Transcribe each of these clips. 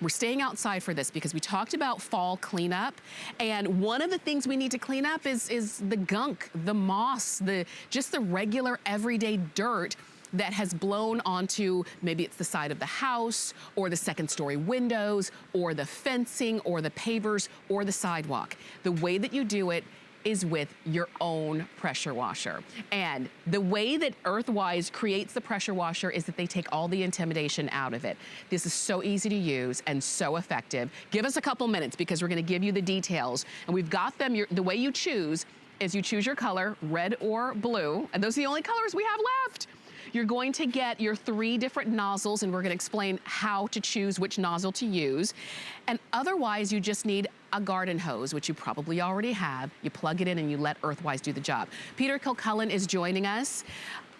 We're staying outside for this because we talked about fall cleanup, and one of the things we need to clean up is the gunk, the moss, just the regular everyday dirt that has blown onto, maybe it's the side of the house, or the second story windows, or the fencing, or the pavers, or the sidewalk. The way that you do it is with your own pressure washer. And the way that Earthwise creates the pressure washer is that they take all the intimidation out of it. This is so easy to use and so effective. Give us a couple minutes because we're gonna give you the details. And we've got them, the way you choose is you choose your color, red or blue, and those are the only colors we have left. You're going to get your 3 different nozzles, and we're gonna explain how to choose which nozzle to use. And otherwise, you just need a garden hose, which you probably already have. You plug it in and you let Earthwise do the job. Peter Kilcullen is joining us.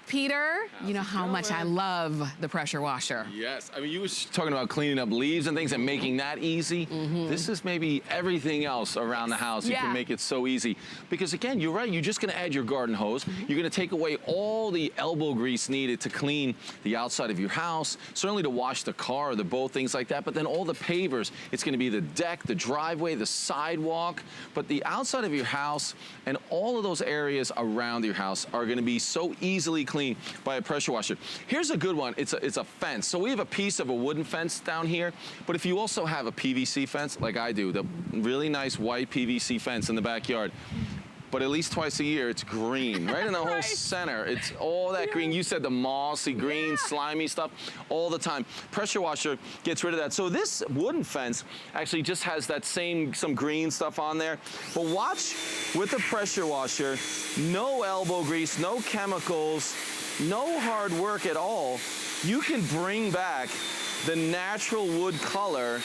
Peter, you know how much I love the pressure washer. Yes, I mean, you were talking about cleaning up leaves and things and making that easy. This is maybe everything else around the house. You can make it so easy. Because again, you're right, you're just gonna add your garden hose. You're gonna take away all the elbow grease needed to clean the outside of your house, certainly to wash the car or the boat, things like that, but then all the pavers, it's gonna be the deck, the driveway, the sidewalk, but the outside of your house and all of those areas around your house are gonna be so easily cleaned by a pressure washer. Here's a good one. It's a fence. So we have a piece of a wooden fence down here, but if you also have a PVC fence, like I do, the really nice white PVC fence in the backyard, but at least twice a year, it's green, right in the whole center. It's all that green. You said the mossy, green, slimy stuff all the time. Pressure washer gets rid of that. So this wooden fence actually just has that some green stuff on there. But watch with the pressure washer, no elbow grease, no chemicals, no hard work at all. You can bring back the natural wood color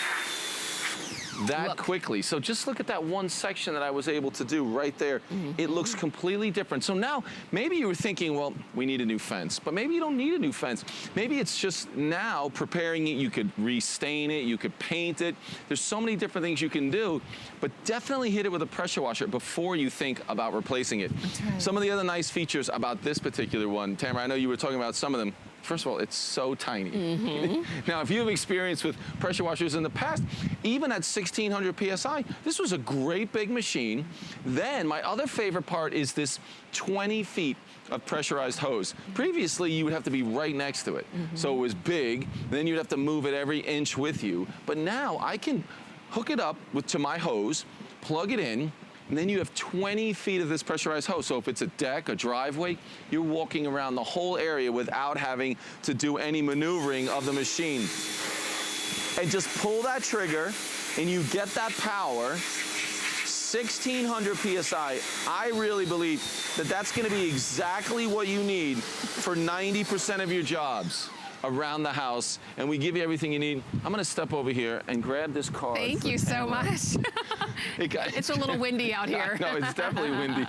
that quickly. So just look at that one section that I was able to do right there. It looks completely different. So now maybe you were thinking, well, we need a new fence, but maybe you don't need a new fence. Maybe it's just now preparing it. You could restain it, you could paint it. There's so many different things you can do, but definitely hit it with a pressure washer before you think about replacing it. Some of the other nice features about this particular one, Tamara, I know you were talking about some of them. First of all, it's so tiny. Now, if you have experience with pressure washers in the past, even at 1600 PSI, this was a great big machine. Then my other favorite part is this 20 feet of pressurized hose. Previously, you would have to be right next to it. So it was big, then you'd have to move it every inch with you. But now I can hook it up to my hose, plug it in, and then you have 20 feet of this pressurized hose. So if it's a deck, a driveway, you're walking around the whole area without having to do any maneuvering of the machine. And just pull that trigger and you get that power. 1600 PSI, I really believe that that's gonna be exactly what you need for 90% of your jobs around the house, and we give you everything you need. I'm gonna step over here and grab this card. Thank you so much. It's a little windy out here. No, it's definitely windy.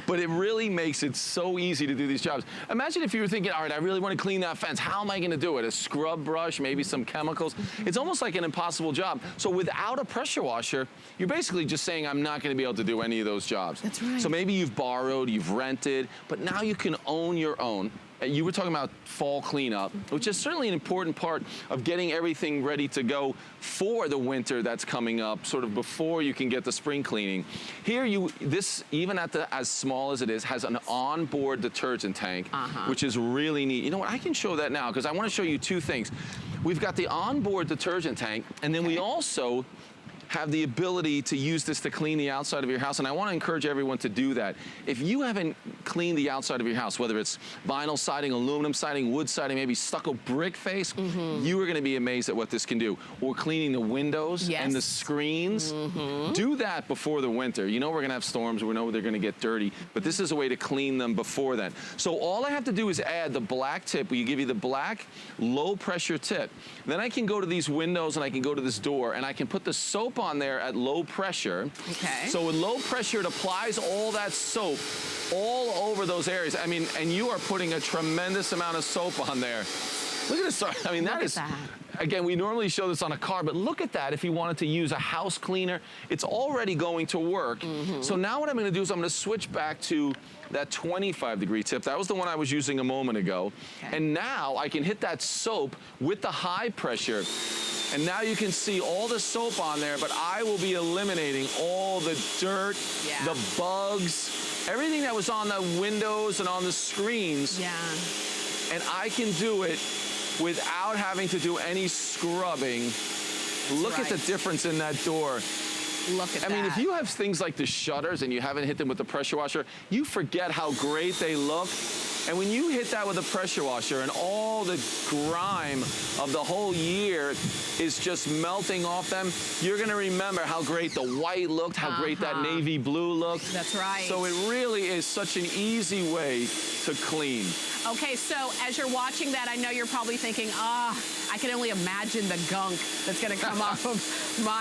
But it really makes it so easy to do these jobs. Imagine if you were thinking, all right, I really want to clean that fence. How am I gonna do it? A scrub brush, maybe some chemicals. It's almost like an impossible job. So without a pressure washer, you're basically just saying, I'm not gonna be able to do any of those jobs. That's right. So maybe you've borrowed, you've rented, but now you can own your own. You were talking about fall cleanup, which is certainly an important part of getting everything ready to go for the winter that's coming up, sort of before you can get the spring cleaning. Here, this, even at as small as it is, has an onboard detergent tank, which is really neat. You know what, I can show that now, because I want to show you 2 things. We've got the onboard detergent tank, and then we also have the ability to use this to clean the outside of your house, and I want to encourage everyone to do that. If you haven't cleaned the outside of your house, whether it's vinyl siding, aluminum siding, wood siding, maybe stucco brick face, you are going to be amazed at what this can do. Or cleaning the windows and the screens. Do that before the winter. You know we're going to have storms, we know they're going to get dirty, but this is a way to clean them before then. So all I have to do is add the black tip. We give you the black low pressure tip. Then I can go to these windows and I can go to this door and I can put the soap on there at low pressure. So with low pressure, it applies all that soap all over those areas. I mean, and you are putting a tremendous amount of soap on there. Look at this. I mean, that is, again, we normally show this on a car, but look at that if you wanted to use a house cleaner. It's already going to work. So now what I'm gonna do is I'm gonna switch back to that 25-degree tip. That was the one I was using a moment ago. And now I can hit that soap with the high pressure. And now you can see all the soap on there, but I will be eliminating all the dirt, the bugs, everything that was on the windows and on the screens. Yeah. And I can do it without having to do any scrubbing. Look at the difference in that door. Look at that. I mean, if you have things like the shutters and you haven't hit them with the pressure washer, you forget how great they look. And when you hit that with a pressure washer and all the grime of the whole year is just melting off them, you're gonna remember how great the white looked, how great that navy blue looked. That's right. So it really is such an easy way to clean. Okay, so as you're watching that, I know you're probably thinking, I can only imagine the gunk that's gonna come off of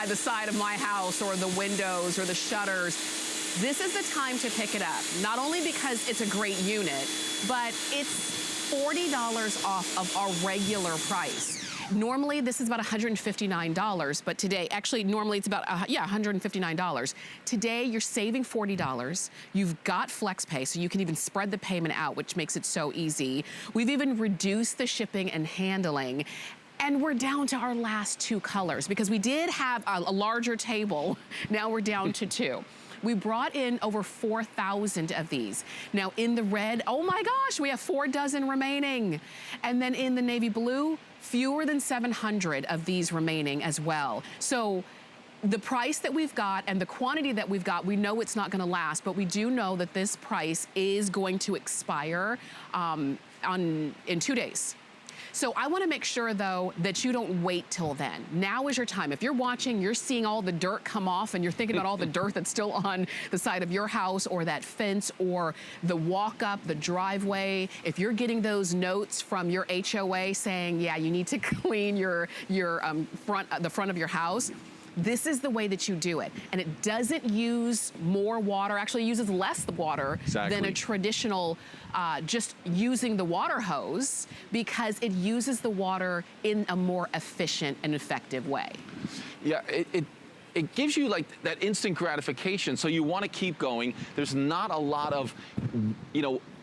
the side of my house or the windows or the shutters. This is the time to pick it up. Not only because it's a great unit, but it's $40 off of our regular price. Normally, this is about $159, but today, actually, normally it's about, $159. Today, you're saving $40. You've got FlexPay, so you can even spread the payment out, which makes it so easy. We've even reduced the shipping and handling. And we're down to our last two colors because we did have a larger table. Now we're down to two. We brought in over 4,000 of these. Now in the red, oh my gosh, we have 4 dozen remaining. And then in the navy blue, fewer than 700 of these remaining as well. So the price that we've got and the quantity that we've got, we know it's not gonna last, but we do know that this price is going to expire in 2 days. So I wanna make sure though that you don't wait till then. Now is your time. If you're watching, you're seeing all the dirt come off and you're thinking about all the dirt that's still on the side of your house or that fence or the walk up, the driveway. If you're getting those notes from your HOA saying, yeah, you need to clean the front of your house, this is the way that you do it. And it doesn't use more water, actually uses less water than a traditional just using the water hose because it uses the water in a more efficient and effective way. Yeah, it gives you like that instant gratification, so you want to keep going. There's not a lot of,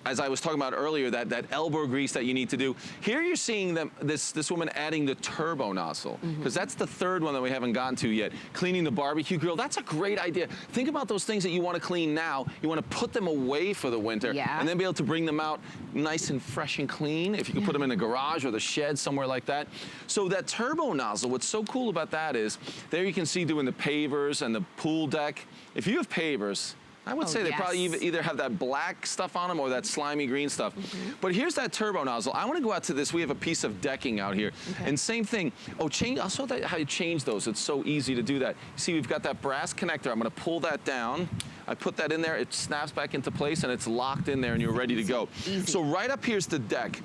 as I was talking about earlier, that elbow grease that you need to do. Here you're seeing this woman adding the turbo nozzle, because that's the third one that we haven't gotten to yet. Cleaning the barbecue grill, that's a great idea. Think about those things that you want to clean now. You want to put them away for the winter, and then be able to bring them out nice and fresh and clean. If you can put them in the garage or the shed, somewhere like that. So that turbo nozzle, what's so cool about that is, there you can see doing the pavers and the pool deck. If you have pavers, I would say they probably either have that black stuff on them or that slimy green stuff. But here's that turbo nozzle. I want to go out to this. We have a piece of decking out here. And same thing. I'll show how you change those. It's so easy to do that. You see, we've got that brass connector. I'm going to pull that down. I put that in there. It snaps back into place, and it's locked in there, and you're ready to go. So right up here's the deck.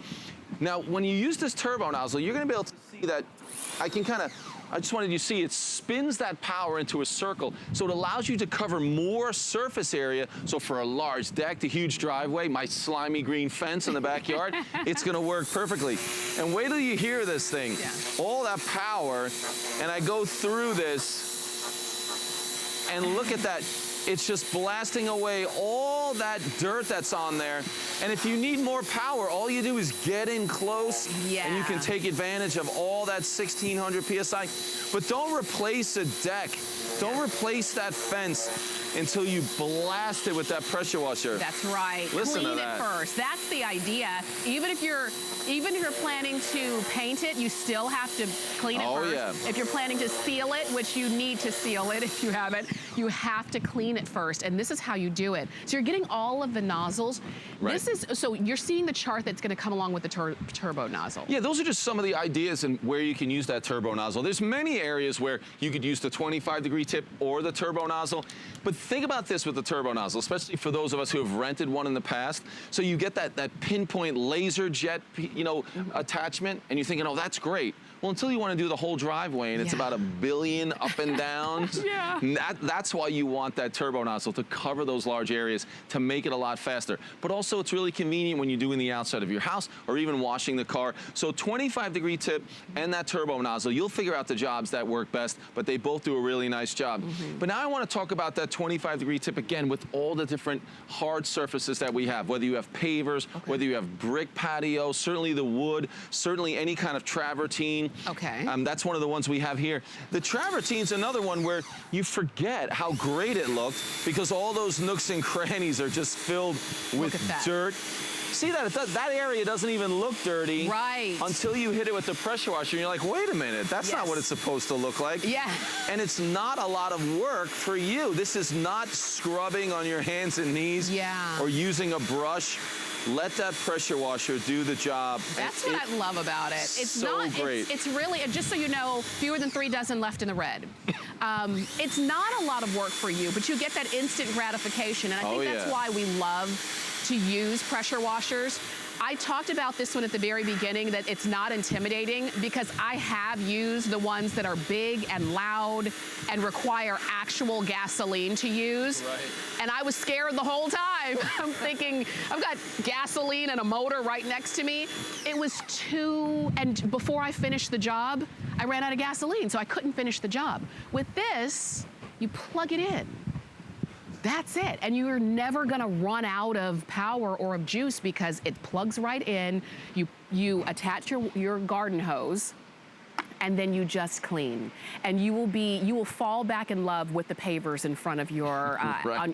Now, when you use this turbo nozzle, you're going to be able to see that I just wanted you to see it spins that power into a circle, so it allows you to cover more surface area. So for a large deck, the huge driveway, my slimy green fence in the backyard, it's gonna work perfectly. And wait till you hear this thing. All that power, and I go through this, and look at that. It's just blasting away all that dirt that's on there. And if you need more power, all you do is get in close, and you can take advantage of all that 1,600 PSI. But don't replace a deck. Don't replace that fence until you blast it with that pressure washer. That's right. Listen Clean to that. it first. That's the idea. Even if you're planning to paint it, you still have to clean it first. If you're planning to seal it, which you need to seal it if you haven't, you have to clean it first. And this is how you do it. So you're getting all of the nozzles. So you're seeing the chart that's going to come along with the turbo nozzle. Yeah, those are just some of the ideas and where you can use that turbo nozzle. There's many areas where you could use the 25-degree tip or the turbo nozzle. But think about this with the turbo nozzle, especially for those of us who have rented one in the past. So you get that pinpoint laser jet, attachment, and you're thinking, oh, that's great. Well, until you want to do the whole driveway, and it's about 1 billion up and downs. That's why you want that turbo nozzle, to cover those large areas, to make it a lot faster. But also, it's really convenient when you're doing the outside of your house or even washing the car. So 25-degree tip and that turbo nozzle, you'll figure out the jobs that work best, but they both do a really nice job. But now I want to talk about that 25-degree tip again with all the different hard surfaces that we have, whether you have pavers, whether you have brick patio, certainly the wood, certainly any kind of travertine. travertine. Okay. That's one of the ones we have here. The travertine's another one where you forget how great it looked because all those nooks and crannies are just filled with dirt. See that? That area doesn't even look dirty until you hit it with the pressure washer. And you're like, wait a minute, that's not what it's supposed to look like. Yeah. And it's not a lot of work for you. This is not scrubbing on your hands and knees or using a brush. Let that pressure washer do the job. That's what I love about it. It's so not great. It's really, just so you know, fewer than 3 dozen left in the red. It's not a lot of work for you, but you get that instant gratification, and I think that's why we love to use pressure washers. I talked about this one at the very beginning, that it's not intimidating, because I have used the ones that are big and loud and require actual gasoline to use. And I was scared the whole time. I'm thinking, I've got gasoline and a motor right next to me. It was and before I finished the job, I ran out of gasoline, so I couldn't finish the job. With this, you plug it in. That's it. And you're never gonna run out of power or of juice because it plugs right in. You attach your garden hose, and then you just clean. And you will fall back in love with the pavers in front of your,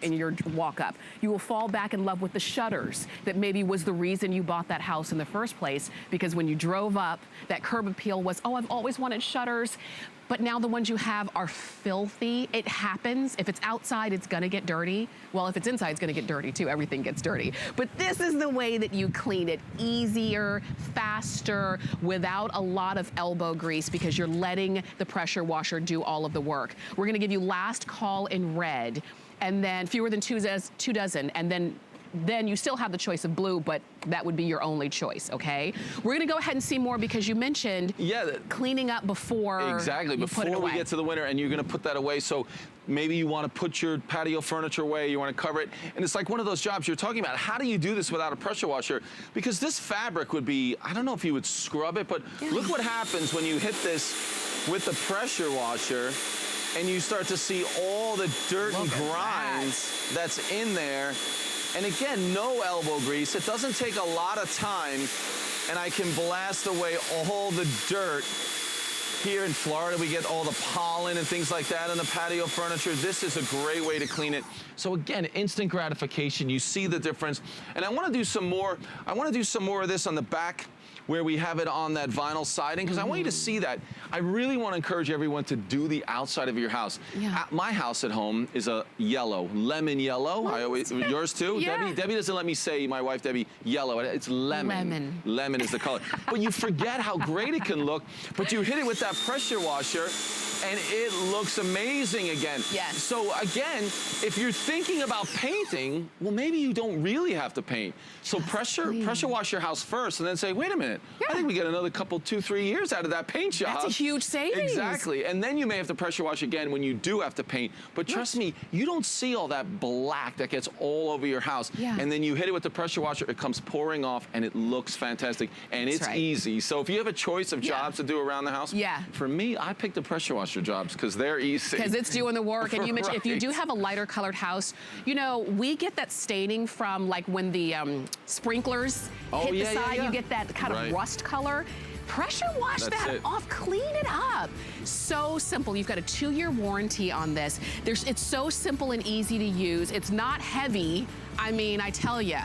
in your walk up. You will fall back in love with the shutters that maybe was the reason you bought that house in the first place, because when you drove up, that curb appeal was, oh, I've always wanted shutters. But now the ones you have are filthy. It happens. If it's outside, it's gonna get dirty. Well, if it's inside, it's gonna get dirty too. Everything gets dirty. But this is the way that you clean it. Easier, faster, without a lot of elbow grease, because you're letting the pressure washer do all of the work. We're gonna give you last call in red, and then fewer than 2 dozen, and then you still have the choice of blue, but that would be your only choice, okay? We're gonna go ahead and see more, because you mentioned cleaning up before before we get to the winter, and you're gonna put that away. So maybe you wanna put your patio furniture away, you wanna cover it, and it's like one of those jobs you're talking about. How do you do this without a pressure washer? Because this fabric would be, I don't know if you would scrub it, but look what happens when you hit this with the pressure washer, and you start to see all the dirt and grime that's in there. And again, no elbow grease. It doesn't take a lot of time, and I can blast away all the dirt. Here in Florida, we get all the pollen and things like that in the patio furniture. This is a great way to clean it. So again, instant gratification. You see the difference. And I want to do some more. I want to do some more of this on the back, where we have it on that vinyl siding, because I want you to see that. I really want to encourage everyone to do the outside of your house. My house at home is a yellow, lemon yellow. Yours too? Debbie doesn't let me say, my wife Debbie, yellow. It's lemon. Lemon is the color. But you forget how great it can look, but you hit it with that pressure washer, and it looks amazing again. So again, if you're thinking about painting, well, maybe you don't really have to paint. So pressure wash your house first, and then say, wait a minute, I think we get another couple, 2-3 years out of that paint job. That's a huge savings. Exactly. And then you may have to pressure wash again when you do have to paint. But trust me, you don't see all that black that gets all over your house. And then you hit it with the pressure washer, it comes pouring off, and it looks fantastic. And it's easy. So if you have a choice of jobs to do around the house, for me, I pick the pressure washer jobs, because they're easy. Because it's doing the work. And you mentioned, if you do have a lighter colored house, you know, we get that staining from like when the sprinklers hit the side, you get that kind of rust color. Pressure wash that off, clean it up. So simple. You've got a 2-year warranty on this. It's so simple and easy to use. It's not heavy. I mean, I tell you,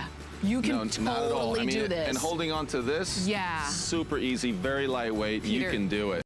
you can totally do this. And holding on to this, super easy, very lightweight. You can do it.